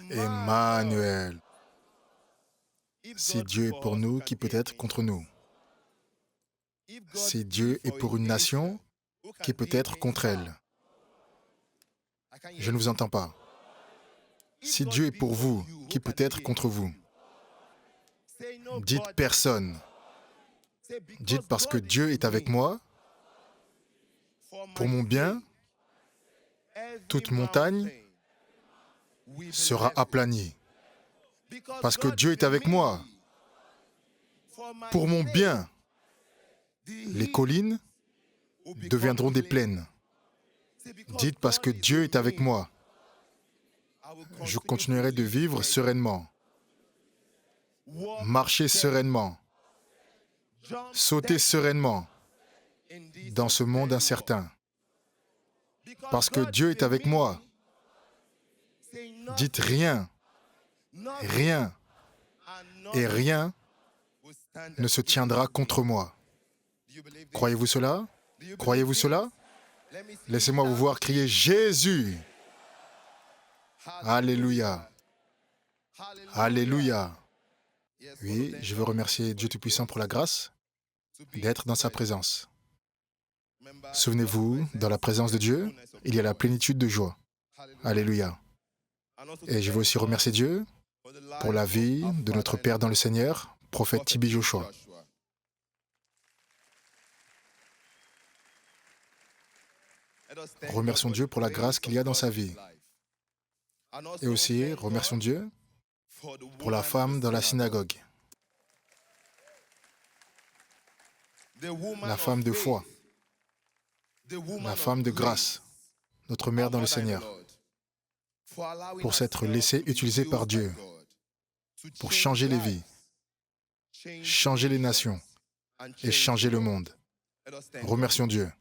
Emmanuel. Si Dieu est pour nous, qui peut être contre nous? Si Dieu est pour une nation, qui peut être contre elle? Je ne vous entends pas. Si Dieu est pour vous, qui peut être contre vous? Dites personne. Dites parce que Dieu est avec moi, pour mon bien, toute montagne sera aplanie. Parce que Dieu est avec moi, pour mon bien, les collines deviendront des plaines. Dites parce que Dieu est avec moi, je continuerai de vivre sereinement, marcher sereinement, sauter sereinement dans ce monde incertain. Parce que Dieu est avec moi, dites rien, rien et rien ne se tiendra contre moi. Croyez-vous cela? Croyez-vous cela? Laissez-moi vous voir crier Jésus. Alléluia. Alléluia. Oui, je veux remercier Dieu Tout-Puissant pour la grâce d'être dans sa présence. Souvenez-vous, dans la présence de Dieu, il y a la plénitude de joie. Alléluia. Et je veux aussi remercier Dieu pour la vie de notre Père dans le Seigneur, prophète T.B. Joshua. Remercions Dieu pour la grâce qu'il y a dans sa vie. Et aussi, remercions Dieu pour la femme dans la synagogue, la femme de foi, la femme de grâce, notre mère dans le Seigneur, pour s'être laissée utiliser par Dieu, pour changer les vies, changer les nations et changer le monde. Remercions Dieu.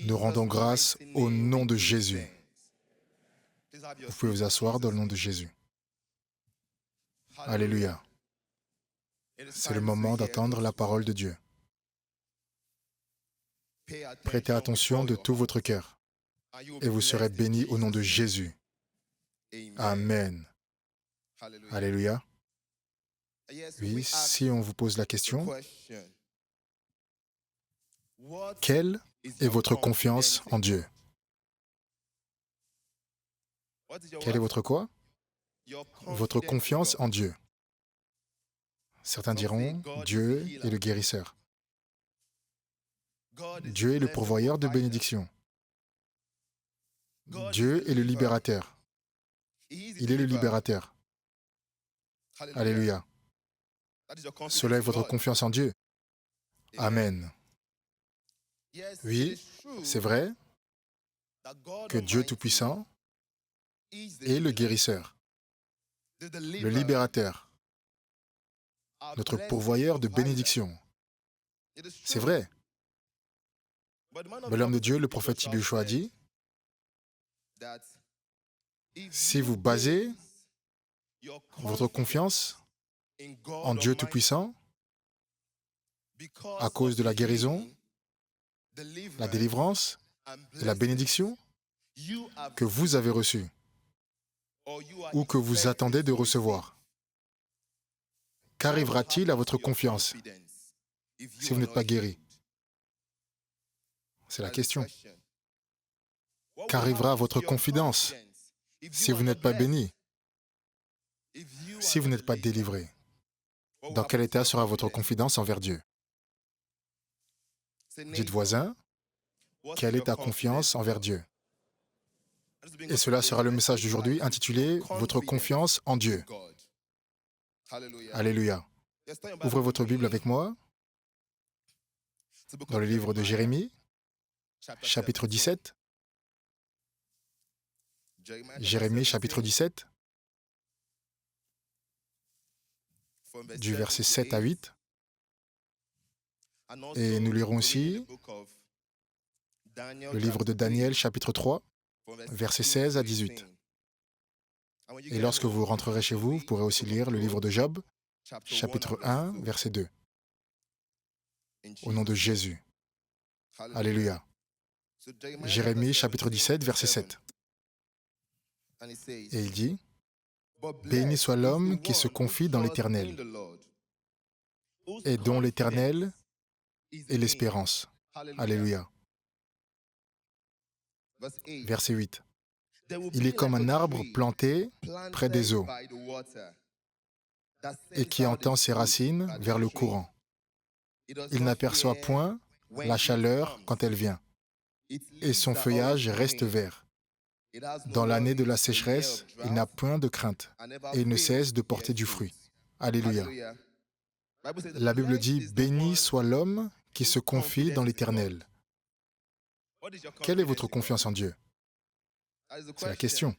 Nous rendons grâce au nom de Jésus. Vous pouvez vous asseoir dans le nom de Jésus. Alléluia. C'est le moment d'entendre la parole de Dieu. Prêtez attention de tout votre cœur et vous serez bénis au nom de Jésus. Amen. Alléluia. Oui, si on vous pose la question, quelle est votre confiance en Dieu? Quelle est votre quoi? Votre confiance en Dieu. Certains diront, Dieu est le guérisseur. Dieu est le pourvoyeur de bénédictions. Dieu est le libérateur. Il est le libérateur. Alléluia. Cela est votre confiance en Dieu. Amen. Oui, c'est vrai que Dieu Tout-Puissant est le guérisseur, le libérateur, notre pourvoyeur de bénédictions. C'est vrai. Mais l'homme de Dieu, le prophète T.B. Joshua a dit, si vous basez votre confiance en Dieu Tout-Puissant à cause de la guérison, la délivrance et la bénédiction que vous avez reçue ou que vous attendez de recevoir, qu'arrivera-t-il à votre confiance si vous n'êtes pas guéri? C'est la question. Qu'arrivera à votre confidence si vous n'êtes pas béni, si vous n'êtes pas délivré? Dans quel état sera votre confidence envers Dieu? Dites voisin, quelle est ta confiance envers Dieu? Et cela sera le message d'aujourd'hui intitulé « Votre confiance en Dieu ». Alléluia. Ouvrez votre Bible avec moi dans le livre de Jérémie, chapitre 17. Jérémie, chapitre 17, du verset 7 à 8. Et nous lirons aussi le livre de Daniel, chapitre 3, versets 16 à 18. Et lorsque vous rentrerez chez vous, vous pourrez aussi lire le livre de Job, chapitre 1, verset 2. Au nom de Jésus. Alléluia. Jérémie chapitre 17, verset 7. Et il dit, « Béni soit l'homme qui se confie dans l'Éternel et dont l'Éternel est l'espérance. » Alléluia. Verset 8. Il est comme un arbre planté près des eaux et qui entend ses racines vers le courant. Il n'aperçoit point la chaleur quand elle vient, et son feuillage reste vert. Dans l'année de la sécheresse, il n'a point de crainte, et il ne cesse de porter du fruit. Alléluia. La Bible dit, « Béni soit l'homme qui se confie dans l'Éternel. » Quelle est votre confiance en Dieu? C'est la question.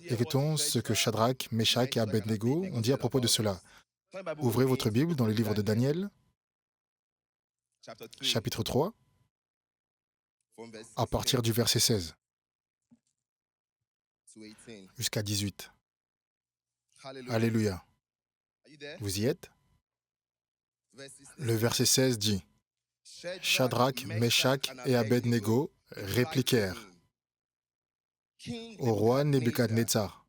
Écoutons ce que Shadrach, Meshach et Abednego ont dit à propos de cela. Ouvrez votre Bible dans le livre de Daniel, chapitre 3, à partir du verset 16 jusqu'à 18. Alléluia. Vous y êtes? Le verset 16 dit, « Shadrach, Meshach et Abednego répliquèrent au roi Nebuchadnezzar,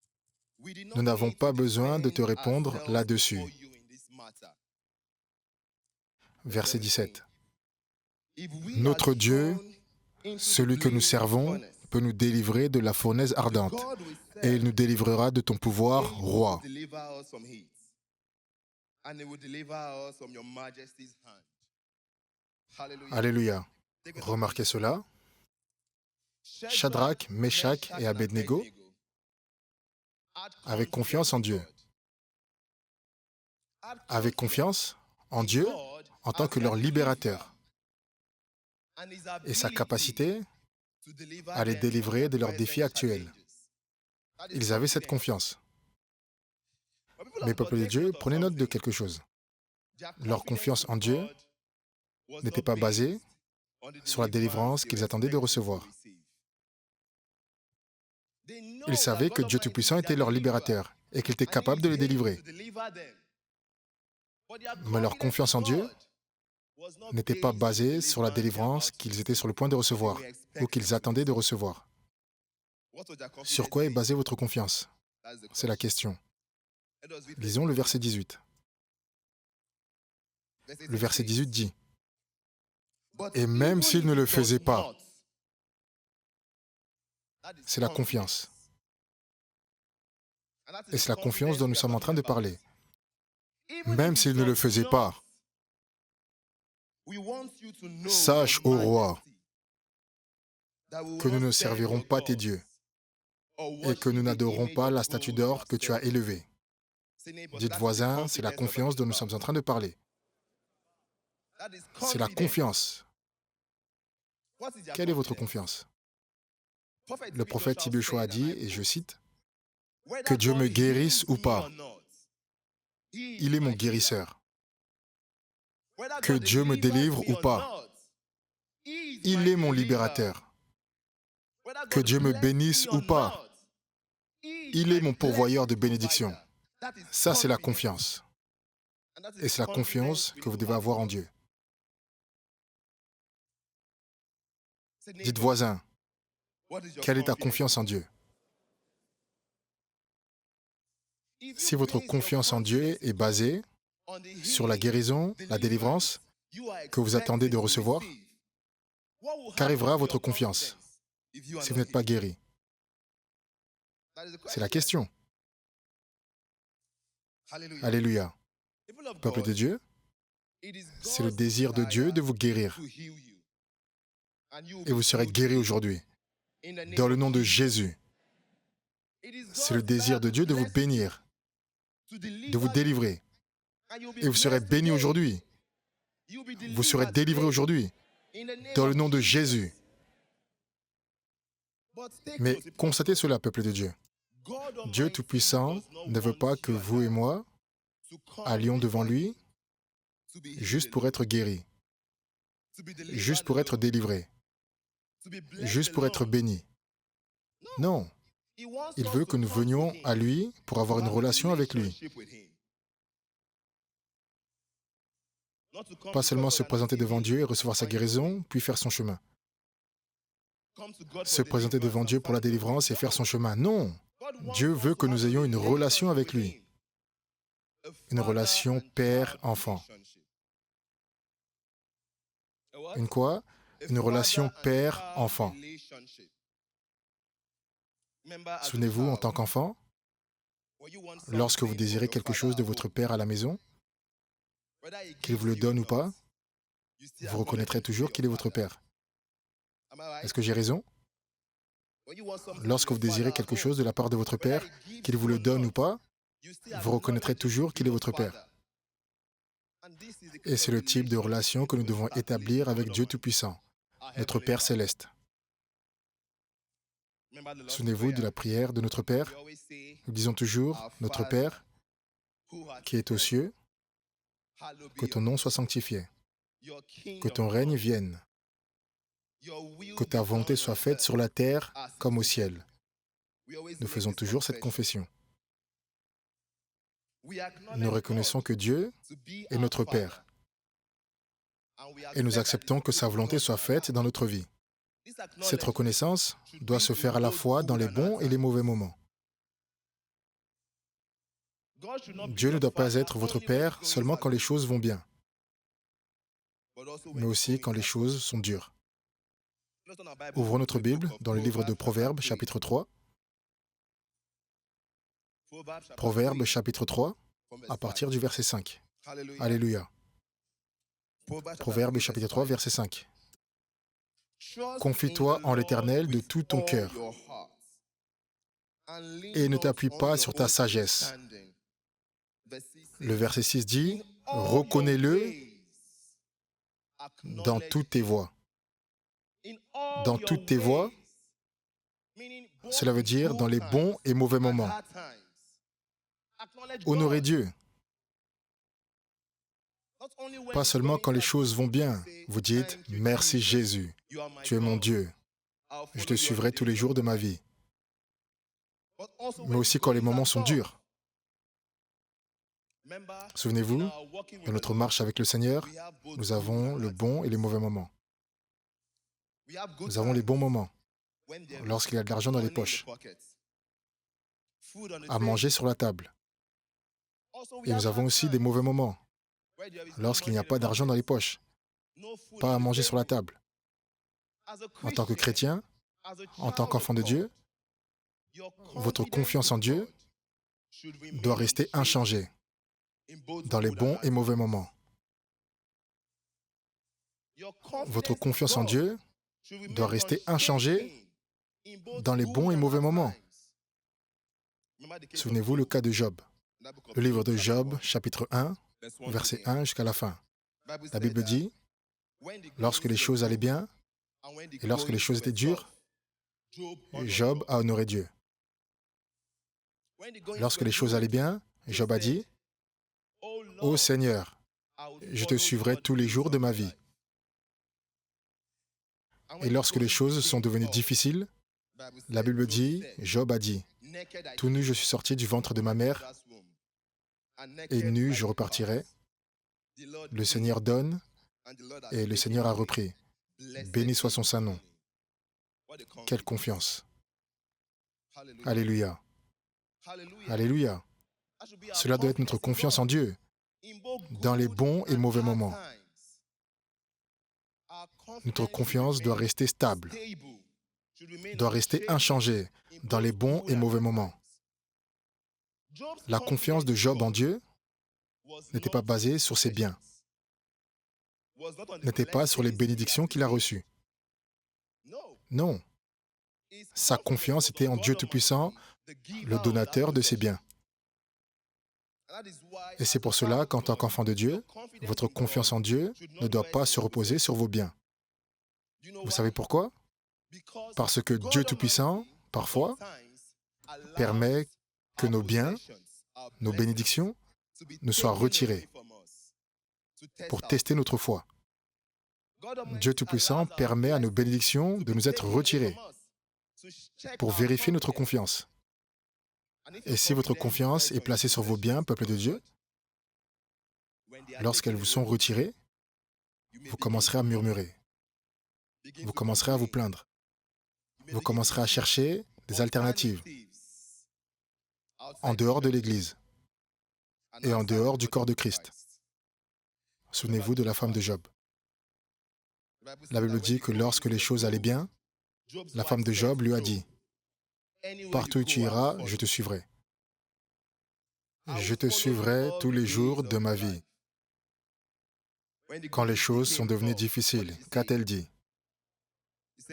« Nous n'avons pas besoin de te répondre là-dessus. » Verset 17. « Notre Dieu, celui que nous servons, peut nous délivrer de la fournaise ardente, et il nous délivrera de ton pouvoir, roi. » Alléluia. Remarquez cela. Shadrach, Meshach et Abednego avaient confiance en Dieu. Avaient confiance en Dieu en tant que leur libérateur et sa capacité à les délivrer de leurs défis actuels. Ils avaient cette confiance. Mais peuple de Dieu, prenez note de quelque chose. Leur confiance en Dieu n'était pas basée sur la délivrance qu'ils attendaient de recevoir. Ils savaient que Dieu Tout-Puissant était leur libérateur et qu'il était capable de les délivrer. Mais leur confiance en Dieu n'était pas basée sur la délivrance qu'ils étaient sur le point de recevoir ou qu'ils attendaient de recevoir. Sur quoi est basée votre confiance? C'est la question. Lisons le verset 18. Le verset 18 dit, « Et même s'il ne le faisait pas, c'est la confiance. » Et c'est la confiance dont nous sommes en train de parler. Même s'il ne le faisait pas, sache, ô roi, que nous ne servirons pas tes dieux et que nous n'adorerons pas la statue d'or que tu as élevée. Dites voisin, c'est la confiance dont nous sommes en train de parler. C'est la confiance. Quelle est votre confiance? Le prophète Tibéchoa a dit, et je cite, « Que Dieu me guérisse ou pas, il est mon guérisseur. Que Dieu me délivre ou pas, il est mon libérateur. Que Dieu me bénisse ou pas, il est mon pourvoyeur de bénédiction. » Ça, c'est la confiance. Et c'est la confiance que vous devez avoir en Dieu. Dites voisin, quelle est ta confiance en Dieu? Si votre confiance en Dieu est basée sur la guérison, la délivrance que vous attendez de recevoir, qu'arrivera à votre confiance si vous n'êtes pas guéri? C'est la question. Alléluia. Peuple de Dieu, c'est le désir de Dieu de vous guérir. Et vous serez guéris aujourd'hui, dans le nom de Jésus. C'est le désir de Dieu de vous bénir, de vous délivrer. Et vous serez bénis aujourd'hui. Vous serez délivrés aujourd'hui, dans le nom de Jésus. Mais constatez cela, peuple de Dieu. Dieu Tout-Puissant ne veut pas que vous et moi allions devant lui juste pour être guéris, juste pour être délivrés, juste pour être bénis. Non, il veut que nous venions à lui pour avoir une relation avec lui. Pas seulement se présenter devant Dieu et recevoir sa guérison, puis faire son chemin. se présenter devant Dieu pour la délivrance et faire son chemin. Non, Dieu veut que nous ayons une relation avec lui, une relation père-enfant. Une quoi? Une relation père-enfant. Souvenez-vous, en tant qu'enfant, lorsque vous désirez quelque chose de votre père à la maison, qu'il vous le donne ou pas, vous reconnaîtrez toujours qu'il est votre père. Est-ce que j'ai raison? Lorsque vous désirez quelque chose de la part de votre père, qu'il vous le donne ou pas, vous reconnaîtrez toujours qu'il est votre père. Et c'est le type de relation que nous devons établir avec Dieu Tout-Puissant, notre Père Céleste. Souvenez-vous de la prière de notre Père. Nous disons toujours, notre Père, qui est aux cieux, que ton nom soit sanctifié, que ton règne vienne, que ta volonté soit faite sur la terre comme au ciel. Nous faisons toujours cette confession. Nous reconnaissons que Dieu est notre Père et nous acceptons que sa volonté soit faite dans notre vie. Cette reconnaissance doit se faire à la fois dans les bons et les mauvais moments. Dieu ne doit pas être votre Père seulement quand les choses vont bien, mais aussi quand les choses sont dures. Ouvrons notre Bible dans le livre de Proverbes, chapitre 3. Proverbes, chapitre 3, à partir du verset 5. Alléluia. Proverbes, chapitre 3, verset 5. Confie-toi en l'Éternel de tout ton cœur et ne t'appuie pas sur ta sagesse. Le verset 6 dit, reconnais-le dans toutes tes voies. Dans toutes tes voies, cela veut dire dans les bons et mauvais moments. Honorez Dieu. Pas seulement quand les choses vont bien. Vous dites, merci Jésus, tu es mon Dieu. Je te suivrai tous les jours de ma vie. Mais aussi quand les moments sont durs. Souvenez-vous, dans notre marche avec le Seigneur, nous avons le bon et les mauvais moments. Nous avons les bons moments, lorsqu'il y a de l'argent dans les poches, à manger sur la table. Et nous avons aussi des mauvais moments, lorsqu'il n'y a pas d'argent dans les poches, pas à manger sur la table. En tant que chrétien, en tant qu'enfant de Dieu, votre confiance en Dieu doit rester inchangée dans les bons et mauvais moments. Votre confiance en Dieu doit rester inchangée dans les bons et mauvais moments. Souvenez-vous le cas de Job. Le livre de Job, chapitre 1, verset 1 jusqu'à la fin. La Bible dit, lorsque les choses allaient bien et lorsque les choses étaient dures, Job a honoré Dieu. Lorsque les choses allaient bien, Job a dit, ô Seigneur, je te suivrai tous les jours de ma vie. Et lorsque les choses sont devenues difficiles, la Bible dit, Job a dit, tout nu je suis sorti du ventre de ma mère, et nu je repartirai. Le Seigneur donne, et le Seigneur a repris. Béni soit son saint nom. Quelle confiance. Alléluia. Alléluia. Cela doit être notre confiance en Dieu, dans les bons et mauvais moments. Notre confiance doit rester stable, doit rester inchangée dans les bons et mauvais moments. La confiance de Job en Dieu n'était pas basée sur ses biens, n'était pas sur les bénédictions qu'il a reçues. Non, sa confiance était en Dieu Tout-Puissant, le donateur de ses biens. Et c'est pour cela qu'en tant qu'enfant de Dieu, votre confiance en Dieu ne doit pas se reposer sur vos biens. Vous savez pourquoi? Parce que Dieu Tout-Puissant, parfois, permet que nos biens, nos bénédictions, nous soient retirés pour tester notre foi. Dieu Tout-Puissant permet à nos bénédictions de nous être retirées pour vérifier notre confiance. Et si votre confiance est placée sur vos biens, peuple de Dieu, lorsqu'elles vous sont retirées, vous commencerez à murmurer. Vous commencerez à vous plaindre. vous commencerez à chercher des alternatives en dehors de l'Église et en dehors du corps de Christ. Souvenez-vous de la femme de Job. La Bible dit que lorsque les choses allaient bien, la femme de Job lui a dit, « Partout où tu iras, je te suivrai. Je te suivrai tous les jours de ma vie. » Quand les choses sont devenues difficiles, qu'a-t-elle dit?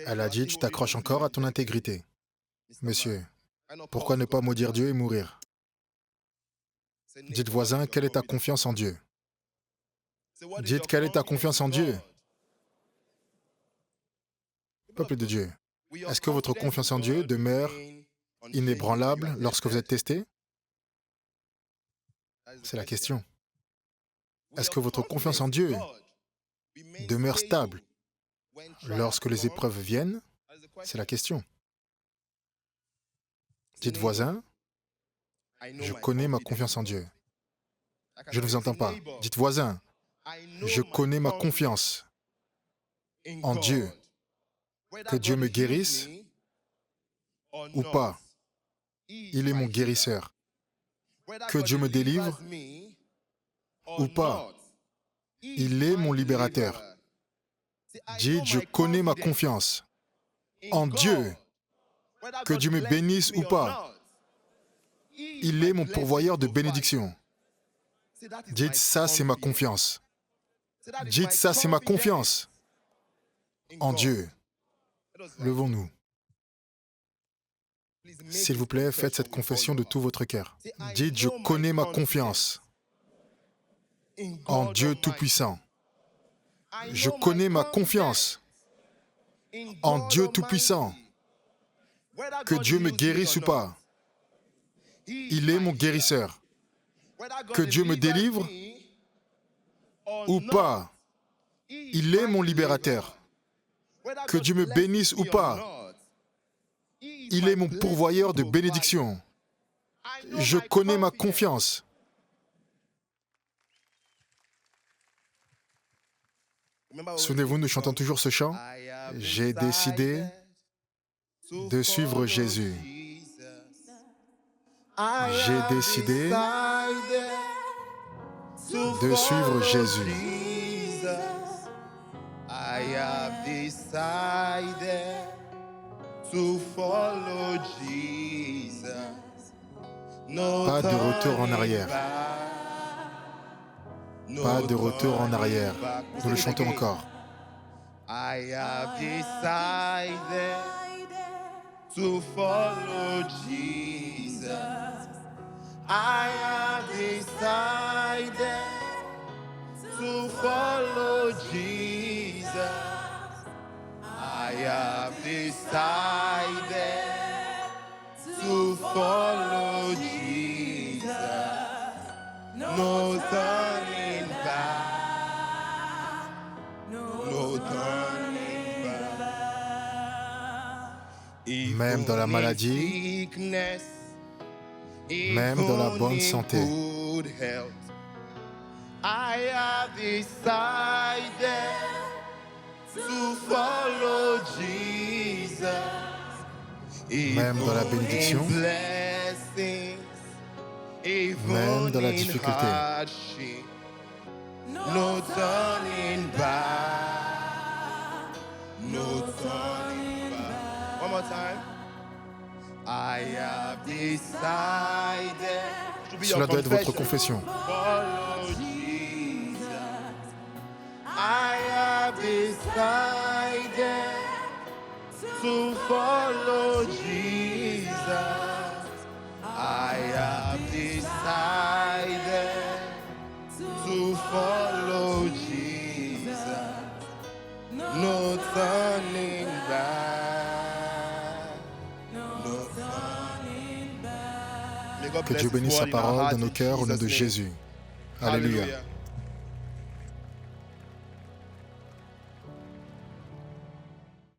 Elle a dit, « Tu t'accroches encore à ton intégrité. » Monsieur, pourquoi ne pas maudire Dieu et mourir? Dites voisin, quelle est ta confiance en Dieu? Dites, quelle est ta confiance en Dieu? Peuple de Dieu, est-ce que votre confiance en Dieu demeure inébranlable lorsque vous êtes testé? C'est la question. Est-ce que votre confiance en Dieu demeure stable lorsque les épreuves viennent? C'est la question. Dites voisin, je connais ma confiance en Dieu. Je ne vous entends pas. Dites voisin, je connais ma confiance en Dieu. Que Dieu me guérisse ou pas, il est mon guérisseur. Que Dieu me délivre ou pas, il est mon libérateur. Dites, je connais ma confiance en Dieu. Que Dieu me bénisse ou pas, il est mon pourvoyeur de bénédiction. Dites, ça c'est ma confiance. Dites, ça c'est ma confiance en Dieu. Levons-nous. S'il vous plaît, faites cette confession de tout votre cœur. Dites, je connais ma confiance en Dieu Tout-Puissant. Je connais ma confiance en Dieu Tout-Puissant. Que Dieu me guérisse ou pas, il est mon guérisseur. Que Dieu me délivre ou pas, il est mon libérateur. Que Dieu me bénisse ou pas, il est mon pourvoyeur de bénédiction. Je connais ma confiance. Souvenez-vous, nous chantons toujours ce chant. J'ai décidé de suivre Jésus. J'ai décidé de suivre Jésus. I have decided to follow Jesus. No Pas de retour en arrière. Pas de retour en arrière. Nous le chantons encore. I have decided to follow Jesus. I have decided to follow Jesus. I have decided to follow Jesus. No turning back. No turning back. Même dans la maladie, même dans la bonne santé. I have decided to follow Jesus. Même dans la bénédiction, même dans la difficulté. No turning back. No turning back. One more time. I have decided. Cela doit être votre confession. I have decided to follow Jesus. I have decided to follow Jesus. No turning back. No turning back. Que Dieu bénisse sa parole dans nos cœurs au nom de Jésus. Alléluia.